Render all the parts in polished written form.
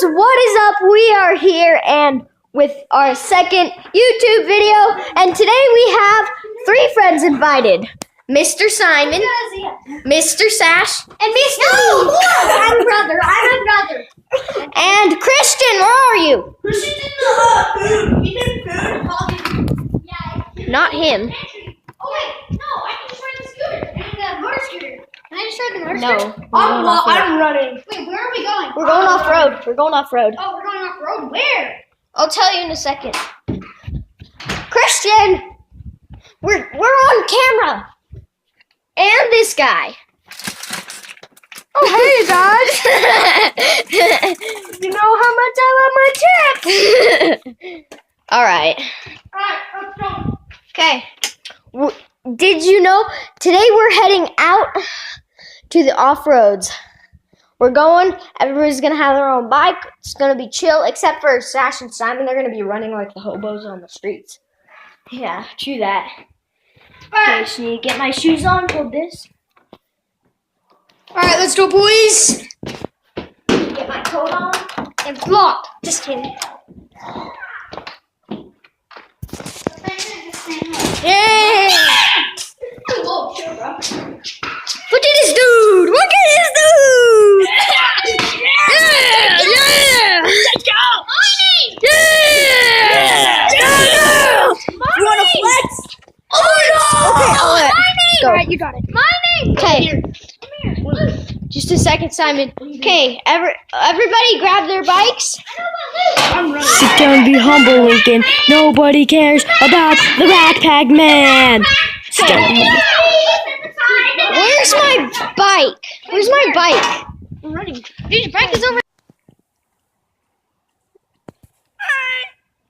Akids, what is up? We are here and with our second YouTube video, and today we have 3 friends invited. Mr. Simon, Mr. Sash, and Mr. No, I'm brother. And Christian, where are you? Christian's in the food. He's in food. Yeah. Not him. Oh wait, no, I can just ride the scooter. I mean the motor scooter. Can I just ride the motor No. scooter? I'm running. Wait, where are we going? We're going off road. We're going off road. Oh, we're going off road. Where? I'll tell you in a second. Christian, we're on camera. And this guy. Oh, hey guys. You know how much I love my chips. All right. Alright, let's go. Okay. Did you know today we're heading out to the off-roads? We're going, everybody's going to have their own bike. It's going to be chill, except for Sash and Simon. They're going to be running like the hobos on the streets. Yeah, true that. Okay, so you get my shoes on, hold this. Alright, let's go, boys. Get my coat on. And vlog. Just kidding. Yeah. Whoa, chill, bro. Look at this dude! Look at this dude! Yeah! Let's go. Mining. Yeah! You want to flex? Oh no! Okay, all right. Mining. Go. Alright, you got it. Mining. Okay. Just a second, Simon. Okay, everybody grab their bikes. I'm running. Sit down and be humble, Lincoln. Nobody cares about the backpack man. Sit down and be humble. Where's my bike? Where's my bike? I'm running. Dude, your bike is over.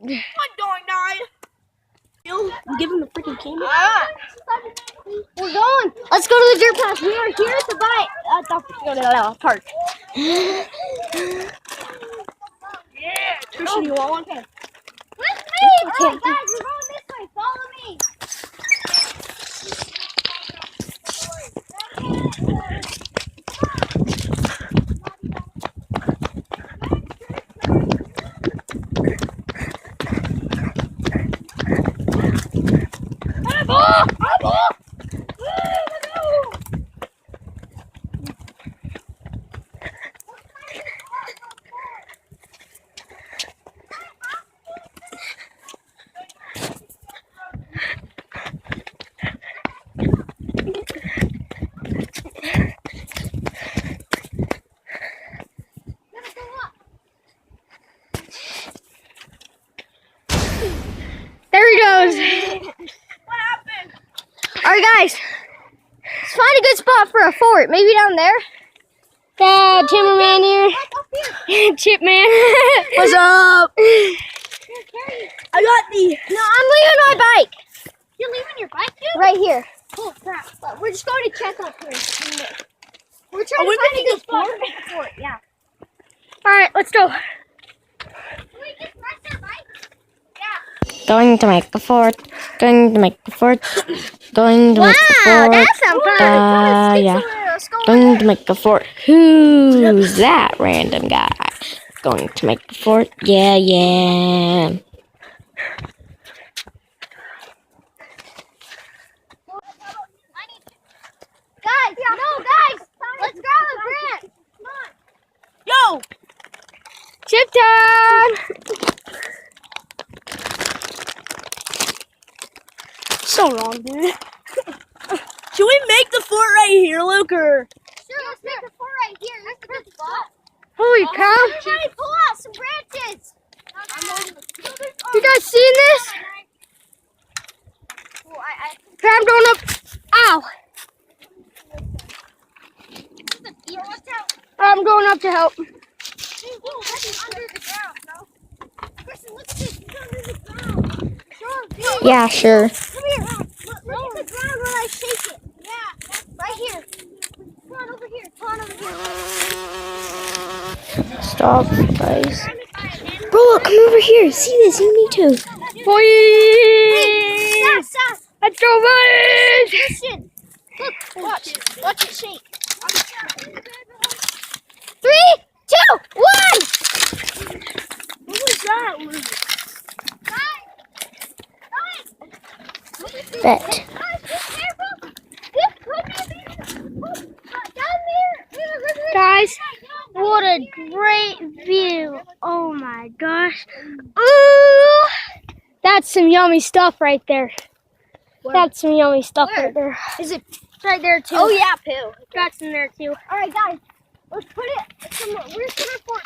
My dog died. You give him the freaking camera. We're going. Let's go to the dirt path. We are here at the park. Yeah. Christian, you want one? Okay. With me. Oh, guys, we're going this way. Follow me. There he goes. What happened? All right, guys. Let's find a good spot for a fort. Maybe down there. Timmerman here. Chip man. What's up? I got the. No, I'm leaving my bike. You're leaving your bike, dude? Right here. Oh crap. We're just going to check up here. We're Are trying we to find a making good a spot. fort? Make a fort, yeah. All right, let's go. Can we just rest our bike? Yeah. Going to make a fort. Going to make a fort. Going to make a Wow, fort. that sounds fun. Yeah. Let's go. Going to make a fort. Who's that random guy? Going to make a fort. Yeah, yeah. Guys, no, guys. Let's grab a branch. Come on. Yo! Chip time. So wrong, dude. Should we make the fort right here, Luke, or? Sure, let's make a fort right here. That's a good spot. Holy cow. Everybody pull out some branches. You guys seen this? Okay, I'm going up. Ow. I'm going up to help. That's under the ground, bro. Kristen, look at this. It's under the ground. Sure, Yeah, sure. come here. Look at the ground when I shake it. Yeah, right here. Come on over here. Come on over here. Stop, guys. Bro, come over here. See this? You need to. Boy. Sass. Let's go, boys. Christian, look, watch it shake. 3, 2, 1. Bet. Guys, what a great view. Oh my gosh. Ooh, that's some yummy stuff right there. That's some yummy stuff right there. Is it? It's right there too. Oh yeah, poo. Got some there too. All right, guys. Let's put it somewhere. Where's the report?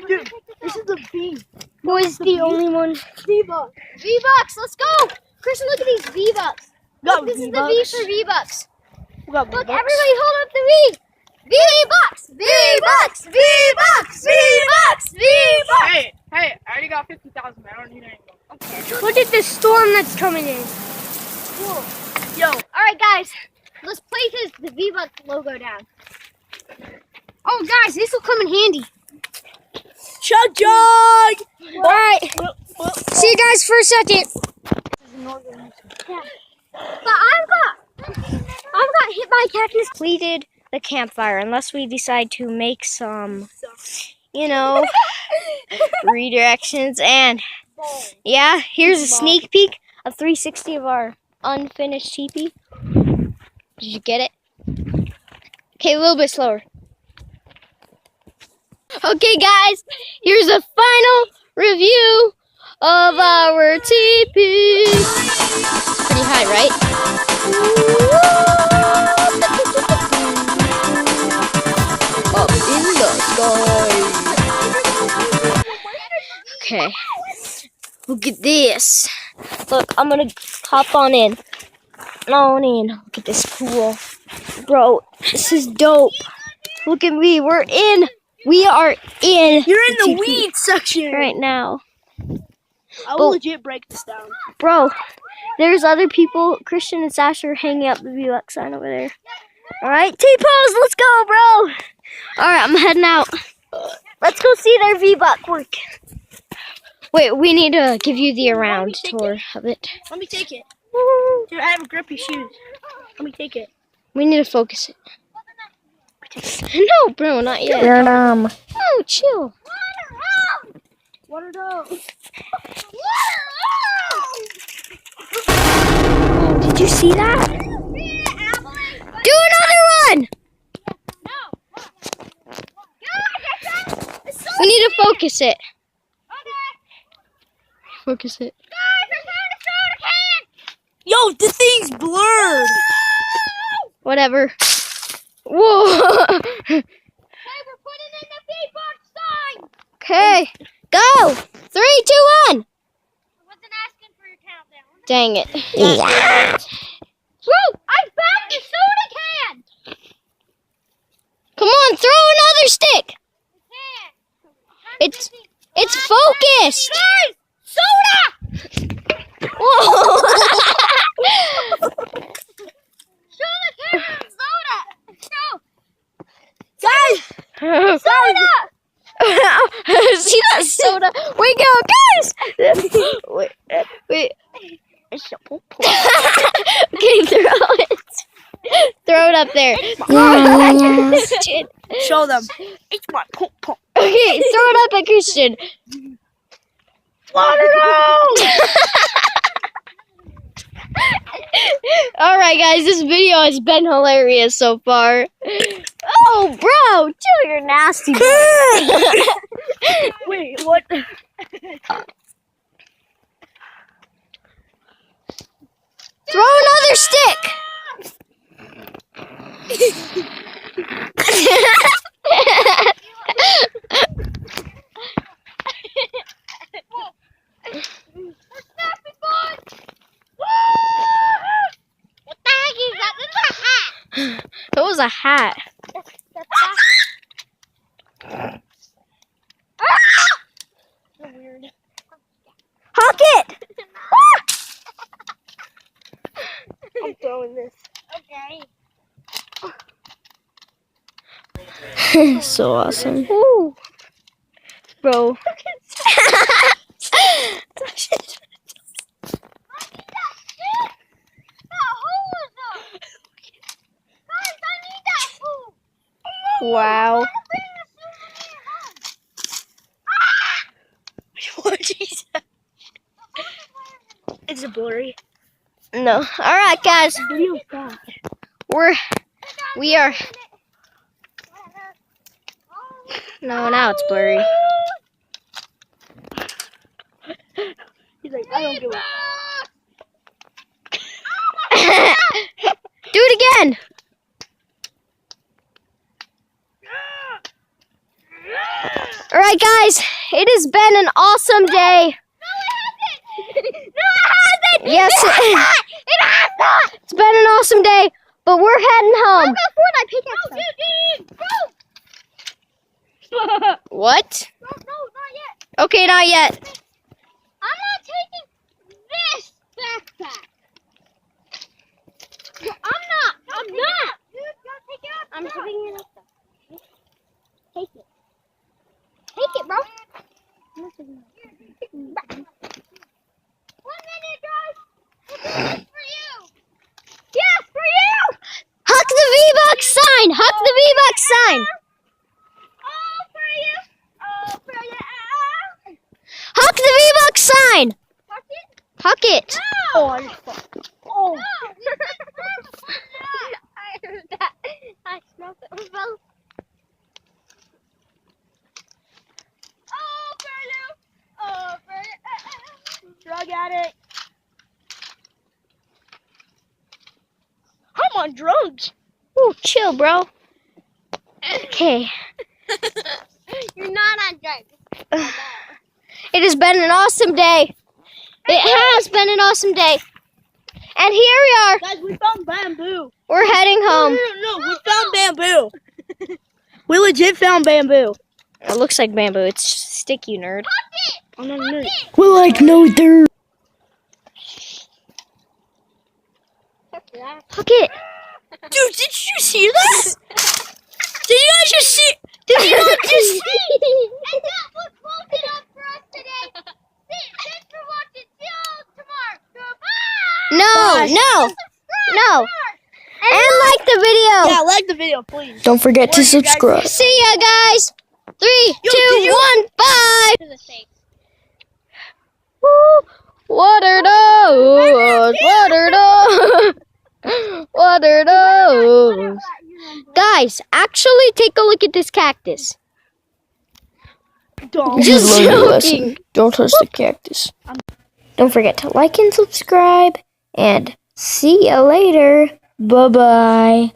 Dude, this is the V. Who is the only one? V-Bucks. V-Bucks, let's go. Christian, look at these V-Bucks. Look, this is the V for V-Bucks. Look, everybody hold up the V. V-Bucks. V-Bucks. V-Bucks. V-Bucks. V-Bucks. Hey, I already got 50,000. I don't need any more. Okay. Look at the storm that's coming in. Cool. Yo, All right, guys. Let's place the V-Bucks logo down. Oh, guys, this will come in handy. chug chug. All right. See you guys for a second. But I've got hit by a cactus. Completed the campfire, unless we decide to make some, redirections. And yeah, here's a sneak peek of 360 of our unfinished teepee. Did you get it? Okay, a little bit slower. Okay, guys, here's a final review of our teepee. Pretty high, right? Up in the sky. Okay, look at this. Look, I'm gonna hop on in. Look at this cool. Bro, this is dope. Look at me, we're in. We are in. You're in the teepee weeds section. right now. I will legit break this down. Bro, there's other people. Christian and Sasha are hanging up the V-Bucks sign over there. Alright, T-pose, let's go, bro. Alright, I'm heading out. Let's go see their V-Buck work. Wait, we need to give you the around tour of it. Let me take it. Dude, I have grippy shoes. Let me take it. We need to focus it. No, bro, not yet. No, chill. What are those? Did you see that? Do another one! We need to focus it. Focus it. Yo, the thing's blurred. Whatever. Whoa! Okay, go! 3, 2, 1! Dang it. Bro, I found the soda can. Come on, throw another stick! It's focused! Guys, soda! Whoa! Show the camera soda. Show. Guys! Soda! See that soda? We go, guys! Wait. Okay, throw it. Throw it up there. Show them. It's my pump pump. Okay, throw it up at Christian. Alright, guys, this video has been hilarious so far. Oh, bro, chill, you're nasty. Wait, what? Throw another stick. It was a hat. Weird. Huck it! I'm throwing this. Okay. So awesome. Ooh. Bro. Wow. What Jesus? It's a blurry. No. All right, guys. Video stop. We are. No, now it's blurry. He's like, I don't give a. Do it again. All right, guys. It has been an awesome day. Yes, It has not. it's been an awesome day, but we're heading home. What? No, not yet. Okay, not yet. I'm not taking this backpack. I'm not. Dude, don't take it off. I'm putting it up. Take it. Take it, bro. 1 minute, guys. We'll do this for you. Yeah, for you. Huck the V-Bucks sign. Huck the V-Bucks sign. All for you. All for you. Huck the V-Bucks sign. Fuck it. Huck it. Oh, I just fucked. Oh. No, I heard that. I smelled it. Both. Oh, for you. Oh, for you. Drug addict. I'm on drugs. Ooh, chill, bro. Okay. You're not on drugs. It has been an awesome day. It has been an awesome day. And here we are. Guys, we found bamboo. We're heading home. No, we found bamboo. We legit found bamboo. It looks like bamboo. It's sticky, nerd. I'm not a nerd. We're like, no, there. Huck it. Dude, did you see that? Did you guys just see? Did you not just see? And that will close it up for us today. Thanks for watching. See you tomorrow. Goodbye. No. And like the video. Yeah, like the video, please. Don't forget to subscribe. See ya, guys. 3, Yo, 2, did you- 1, bye. To the face. Woo. What are those? What are those? What are those? Guys, actually take a look at this cactus. Don't. Just You learned a joking. lesson. Don't touch the cactus. Don't forget to like and subscribe. And see you later. Bye-bye.